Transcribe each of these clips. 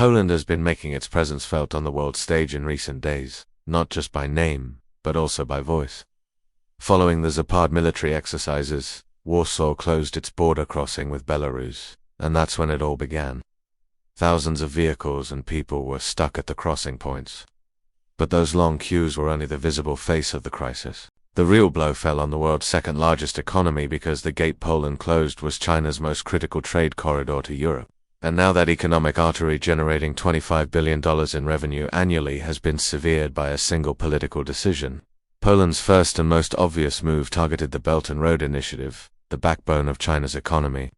Poland has been making its presence felt on the world stage in recent days, not just by name, but also by voice. Following the Zapad military exercises, Warsaw closed its border crossing with Belarus, and that's when it all began. Thousands of vehicles and people were stuck at the crossing points. But those long queues were only the visible face of the crisis. The real blow fell on the world's second largest economy because the gate Poland closed was China's most critical trade corridor to Europe. And now that economic artery generating $25 billion in revenue annually has been severed by a single political decision. Poland's first and most obvious move targeted the Belt and Road Initiative, the backbone of China's economy.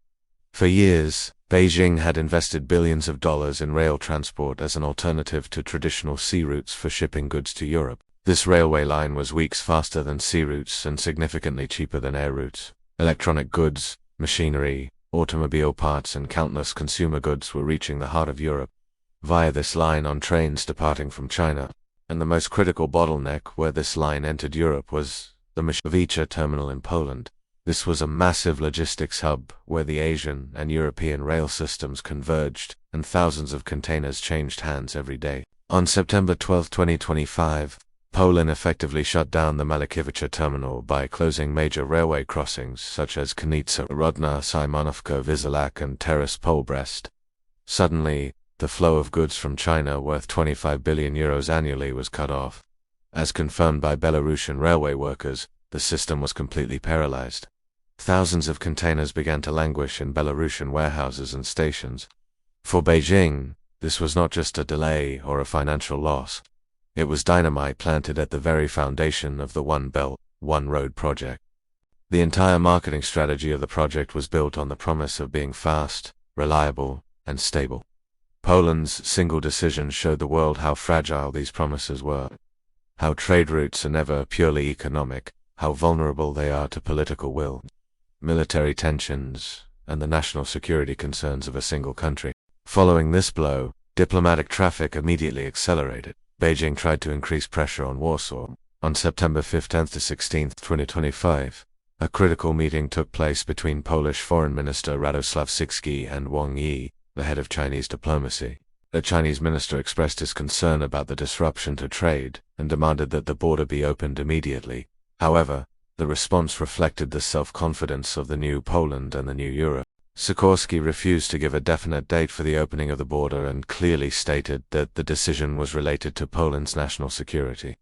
For years, Beijing had invested billions of dollars in rail transport as an alternative to traditional sea routes for shipping goods to Europe. This railway line was weeks faster than sea routes and significantly cheaper than air routes. Electronic goods, machinery, automobile parts and countless consumer goods were reaching the heart of Europe via this line on trains departing from China. And the most critical bottleneck where this line entered Europe was the Mysłowice terminal in Poland. This was a massive logistics hub where the Asian and European rail systems converged and thousands of containers changed hands every day. On September 12, 2025, Poland effectively shut down the Mysłowice terminal by closing major railway crossings such as Krynica, Rodna, Simonówka, Wyszlak, and Teraz-Pole-Brest. Suddenly, the flow of goods from China worth €25 billion annually was cut off. As confirmed by Belarusian railway workers, the system was completely paralyzed. Thousands of containers began to languish in Belarusian warehouses and stations. For Beijing, this was not just a delay or a financial loss. It was dynamite planted at the very foundation of the One Belt, One Road project. The entire marketing strategy of the project was built on the promise of being fast, reliable, and stable. Poland's single decision showed the world how fragile these promises were, how trade routes are never purely economic, how vulnerable they are to political will, military tensions, and the national security concerns of a single country. Following this blow, diplomatic traffic immediately accelerated. Beijing tried to increase pressure on Warsaw. On September 15 to 16, 2025, a critical meeting took place between Polish Foreign Minister Radosław Sikorski and Wang Yi, the head of Chinese diplomacy. The Chinese minister expressed his concern about the disruption to trade and demanded that the border be opened immediately. However, the response reflected the self-confidence of the new Poland and the new Europe. Sikorski refused to give a definite date for the opening of the border and clearly stated that the decision was related to Poland's national security.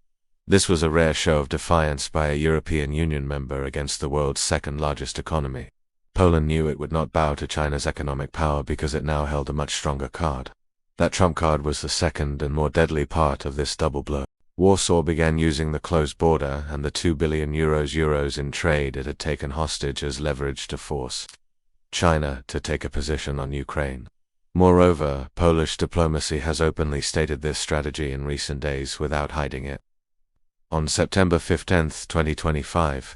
This was a rare show of defiance by a European Union member against the world's second-largest economy. Poland knew it would not bow to China's economic power because it now held a much stronger card. That trump card was the second and more deadly part of this double blow. Warsaw began using the closed border and the €2 billion in trade it had taken hostage as leverage to force China to take a position on Ukraine. Moreover, Polish diplomacy has openly stated this strategy in recent days without hiding it. On September 15, 2025,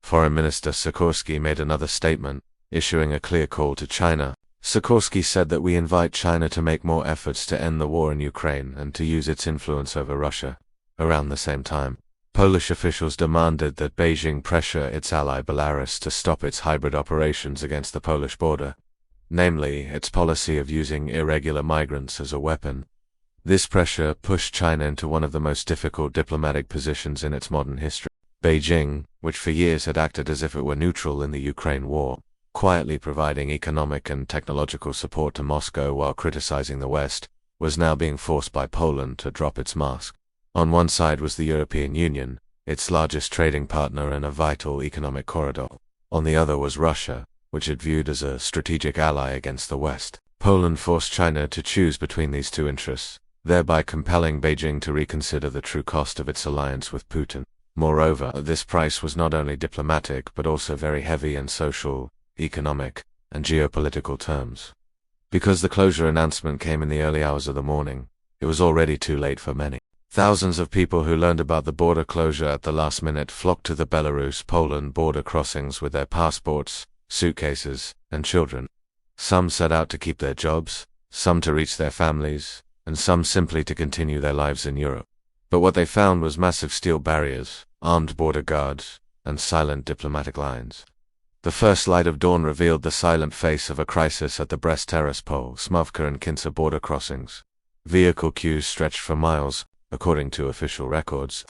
Foreign Minister Sikorski made another statement, issuing a clear call to China. Sikorski said that we invite China to make more efforts to end the war in Ukraine and to use its influence over Russia. Around the same time, Polish officials demanded that Beijing pressure its ally Belarus to stop its hybrid operations against the Polish border, namely its policy of using irregular migrants as a weapon. This pressure pushed China into one of the most difficult diplomatic positions in its modern history. Beijing, which for years had acted as if it were neutral in the Ukraine war, quietly providing economic and technological support to Moscow while criticizing the West, was now being forced by Poland to drop its mask. On one side was the European Union, its largest trading partner and a vital economic corridor. On the other was Russia, which it viewed as a strategic ally against the West. Poland forced China to choose between these two interests, thereby compelling Beijing to reconsider the true cost of its alliance with Putin. Moreover, this price was not only diplomatic but also very heavy in social, economic, and geopolitical terms. Because the closure announcement came in the early hours of the morning, it was already too late for many. Thousands of people who learned about the border closure at the last minute flocked to the Belarus-Poland border crossings with their passports, suitcases, and children. Some set out to keep their jobs, some to reach their families, and some simply to continue their lives in Europe. But what they found was massive steel barriers, armed border guards, and silent diplomatic lines. The first light of dawn revealed the silent face of a crisis at the Brest-Tiraspol, Smavka and Kinsa border crossings. Vehicle queues stretched for miles, according to official records.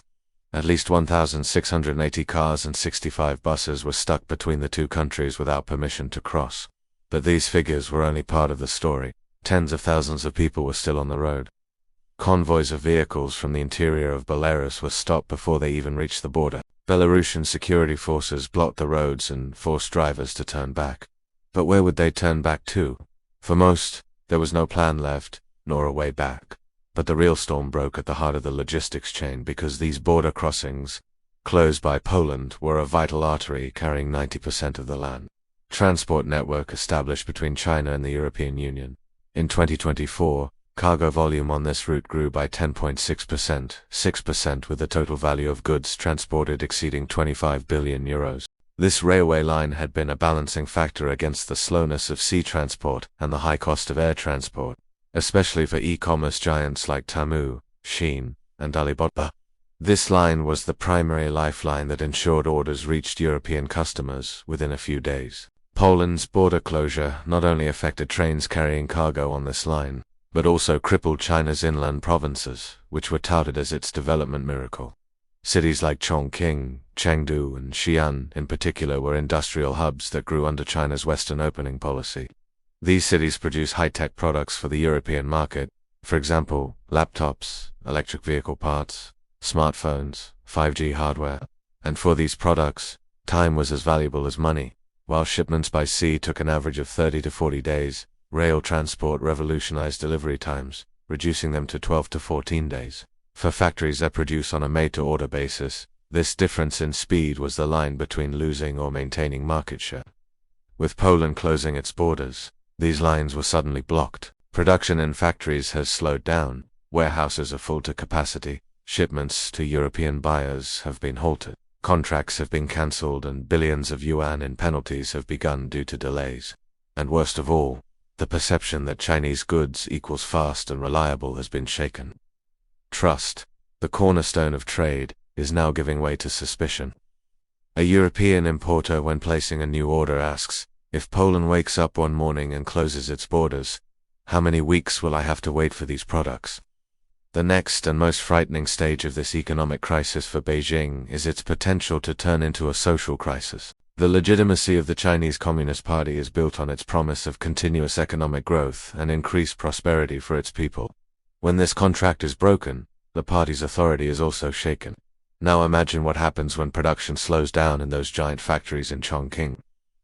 At least 1,680 cars and 65 buses were stuck between the two countries without permission to cross. But these figures were only part of the story. Tens of thousands of people were still on the road. Convoys of vehicles from the interior of Belarus were stopped before they even reached the border. Belarusian security forces blocked the roads and forced drivers to turn back. But where would they turn back to? For most, there was no plan left, nor a way back. But the real storm broke at the heart of the logistics chain because these border crossings, closed by Poland, were a vital artery carrying 90% of the land transport network established between China and the European Union. In 2024, cargo volume on this route grew by 10.6%, 6% with the total value of goods transported exceeding €25 billion. This railway line had been a balancing factor against the slowness of sea transport and the high cost of air transport, especially for e-commerce giants like Temu, Shein, and Alibaba. This line was the primary lifeline that ensured orders reached European customers within a few days. Poland's border closure not only affected trains carrying cargo on this line, but also crippled China's inland provinces, which were touted as its development miracle. Cities like Chongqing, Chengdu, and Xi'an in particular were industrial hubs that grew under China's Western opening policy. These cities produce high-tech products for the European market, for example, laptops, electric vehicle parts, smartphones, 5G hardware. And for these products, time was as valuable as money. While shipments by sea took an average of 30 to 40 days, rail transport revolutionized delivery times, reducing them to 12 to 14 days. For factories that produce on a made-to-order basis, this difference in speed was the line between losing or maintaining market share. With Poland closing its borders, these lines were suddenly blocked. Production in factories has slowed down, warehouses are full to capacity, shipments to European buyers have been halted, contracts have been cancelled, and billions of yuan in penalties have begun due to delays. And worst of all, the perception that Chinese goods equals fast and reliable has been shaken. Trust, the cornerstone of trade, is now giving way to suspicion. A European importer, when placing a new order, asks, if Poland wakes up one morning and closes its borders, how many weeks will I have to wait for these products? The next and most frightening stage of this economic crisis for Beijing is its potential to turn into a social crisis. The legitimacy of the Chinese Communist Party is built on its promise of continuous economic growth and increased prosperity for its people. When this contract is broken, the party's authority is also shaken. Now imagine what happens when production slows down in those giant factories in Chongqing.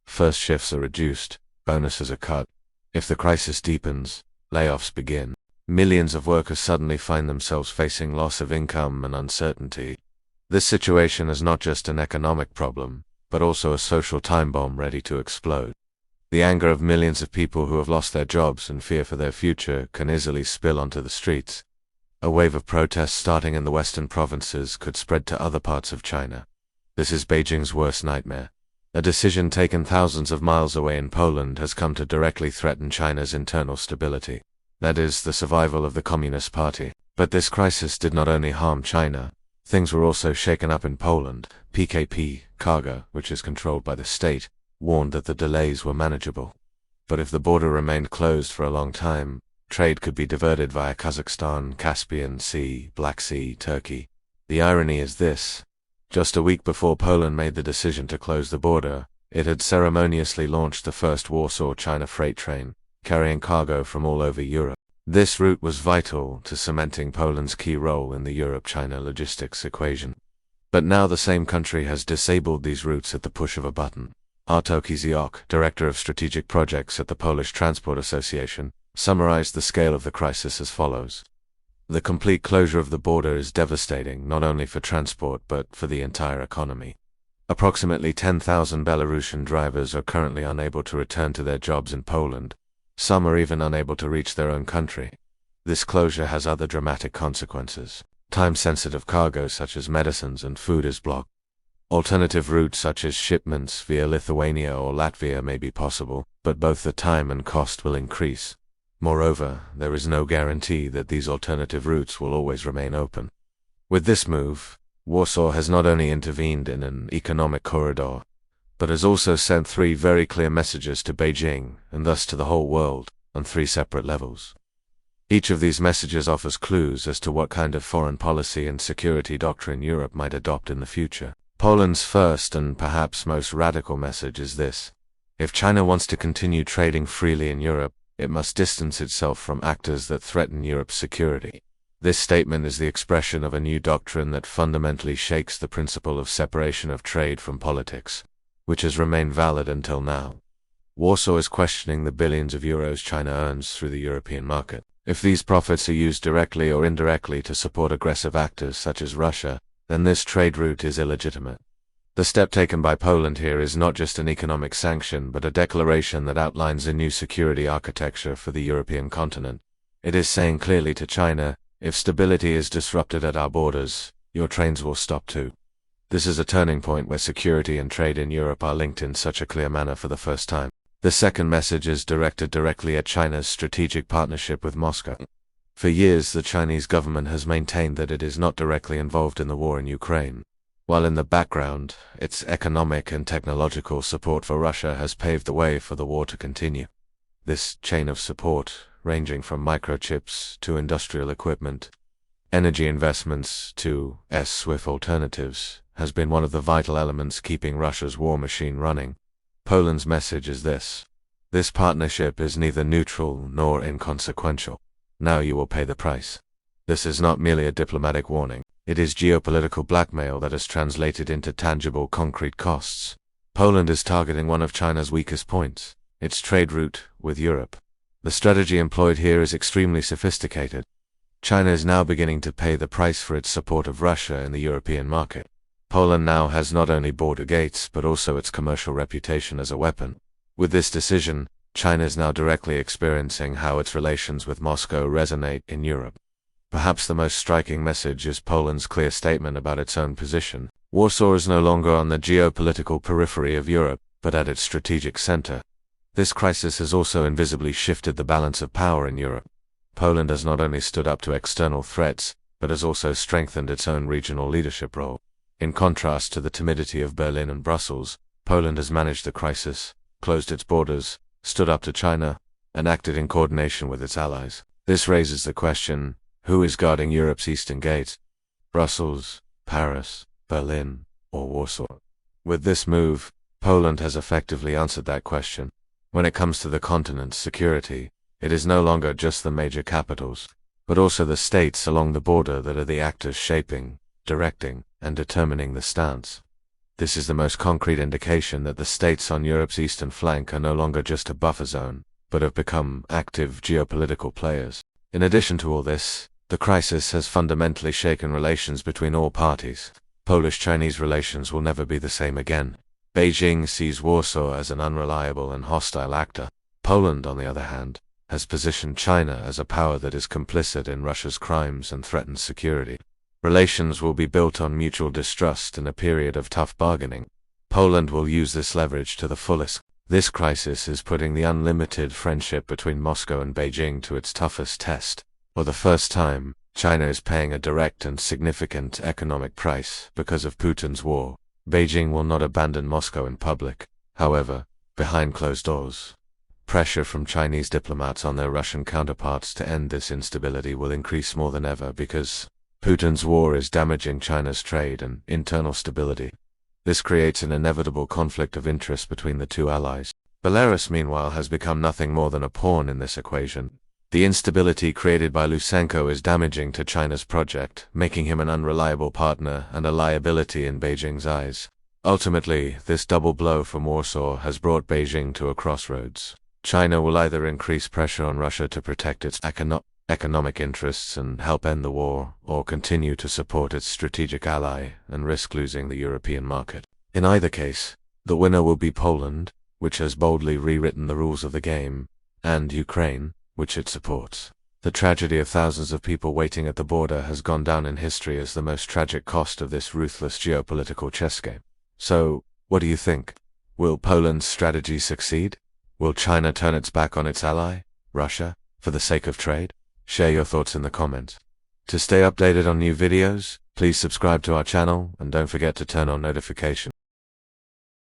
First shifts are reduced, bonuses are cut. If the crisis deepens, layoffs begin. Millions of workers suddenly find themselves facing loss of income and uncertainty. This situation is not just an economic problem, but also a social time bomb ready to explode. The anger of millions of people who have lost their jobs and fear for their future can easily spill onto the streets. A wave of protests starting in the western provinces could spread to other parts of China. This is Beijing's worst nightmare. A decision taken thousands of miles away in Poland has come to directly threaten China's internal stability. That is, the survival of the Communist Party. But this crisis did not only harm China. Things were also shaken up in Poland. PKP, Cargo, which is controlled by the state, warned that the delays were manageable. But if the border remained closed for a long time, trade could be diverted via Kazakhstan, Caspian Sea, Black Sea, Turkey. The irony is this. Just a week before Poland made the decision to close the border, it had ceremoniously launched the first Warsaw-China freight train, carrying cargo from all over Europe. This route was vital to cementing Poland's key role in the Europe-China logistics equation. But now the same country has disabled these routes at the push of a button. Artur Kiziok, director of strategic projects at the Polish Transport Association, summarized the scale of the crisis as follows. The complete closure of the border is devastating not only for transport but for the entire economy. Approximately 10,000 Belarusian drivers are currently unable to return to their jobs in Poland. Some are even unable to reach their own country. This closure has other dramatic consequences. Time-sensitive cargo such as medicines and food is blocked. Alternative routes such as shipments via Lithuania or Latvia may be possible, but both the time and cost will increase. Moreover, there is no guarantee that these alternative routes will always remain open. With this move, Warsaw has not only intervened in an economic corridor, but has also sent three very clear messages to Beijing, and thus to the whole world, on three separate levels. Each of these messages offers clues as to what kind of foreign policy and security doctrine Europe might adopt in the future. Poland's first and perhaps most radical message is this: if China wants to continue trading freely in Europe, it must distance itself from actors that threaten Europe's security. This statement is the expression of a new doctrine that fundamentally shakes the principle of separation of trade from politics, which has remained valid until now. Warsaw is questioning the billions of euros China earns through the European market. If these profits are used directly or indirectly to support aggressive actors such as Russia, then this trade route is illegitimate. The step taken by Poland here is not just an economic sanction but a declaration that outlines a new security architecture for the European continent. It is saying clearly to China, if stability is disrupted at our borders, your trains will stop too. This is a turning point where security and trade in Europe are linked in such a clear manner for the first time. The second message is directed directly at China's strategic partnership with Moscow. For years, the Chinese government has maintained that it is not directly involved in the war in Ukraine, while in the background, its economic and technological support for Russia has paved the way for the war to continue. This chain of support, ranging from microchips to industrial equipment, energy investments to swift alternatives, has been one of the vital elements keeping Russia's war machine running. Poland's message is this: this partnership is neither neutral nor inconsequential. Now you will pay the price. This is not merely a diplomatic warning. It is geopolitical blackmail that has translated into tangible, concrete costs. Poland is targeting one of China's weakest points, its trade route with Europe. The strategy employed here is extremely sophisticated. China is now beginning to pay the price for its support of Russia in the European market. Poland now has not only border gates but also its commercial reputation as a weapon. With this decision, China is now directly experiencing how its relations with Moscow resonate in Europe. Perhaps the most striking message is Poland's clear statement about its own position. Warsaw is no longer on the geopolitical periphery of Europe, but at its strategic center. This crisis has also invisibly shifted the balance of power in Europe. Poland has not only stood up to external threats, but has also strengthened its own regional leadership role. In contrast to the timidity of Berlin and Brussels, Poland has managed the crisis, closed its borders, stood up to China, and acted in coordination with its allies. This raises the question: who is guarding Europe's eastern gate? Brussels, Paris, Berlin, or Warsaw? With this move, Poland has effectively answered that question. When it comes to the continent's security, it is no longer just the major capitals, but also the states along the border that are the actors shaping, directing, and determining the stance. This is the most concrete indication that the states on Europe's eastern flank are no longer just a buffer zone, but have become active geopolitical players. In addition to all this, the crisis has fundamentally shaken relations between all parties. Polish-Chinese relations will never be the same again. Beijing sees Warsaw as an unreliable and hostile actor. Poland, on the other hand, has positioned China as a power that is complicit in Russia's crimes and threatens security. Relations will be built on mutual distrust in a period of tough bargaining. Poland will use this leverage to the fullest. This crisis is putting the unlimited friendship between Moscow and Beijing to its toughest test. For the first time, China is paying a direct and significant economic price because of Putin's war. Beijing will not abandon Moscow in public. However, behind closed doors, pressure from Chinese diplomats on their Russian counterparts to end this instability will increase more than ever because Putin's war is damaging China's trade and internal stability. This creates an inevitable conflict of interest between the two allies. Belarus, meanwhile, has become nothing more than a pawn in this equation. The instability created by Lukashenko is damaging to China's project, making him an unreliable partner and a liability in Beijing's eyes. Ultimately, this double blow from Warsaw has brought Beijing to a crossroads. China will either increase pressure on Russia to protect its economic interests and help end the war, or continue to support its strategic ally and risk losing the European market. In either case, the winner will be Poland, which has boldly rewritten the rules of the game, and Ukraine, which it supports. The tragedy of thousands of people waiting at the border has gone down in history as the most tragic cost of this ruthless geopolitical chess game. So, what do you think? Will Poland's strategy succeed? Will China turn its back on its ally, Russia, for the sake of trade? Share your thoughts in the comments. To stay updated on new videos, please subscribe to our channel and don't forget to turn on notifications.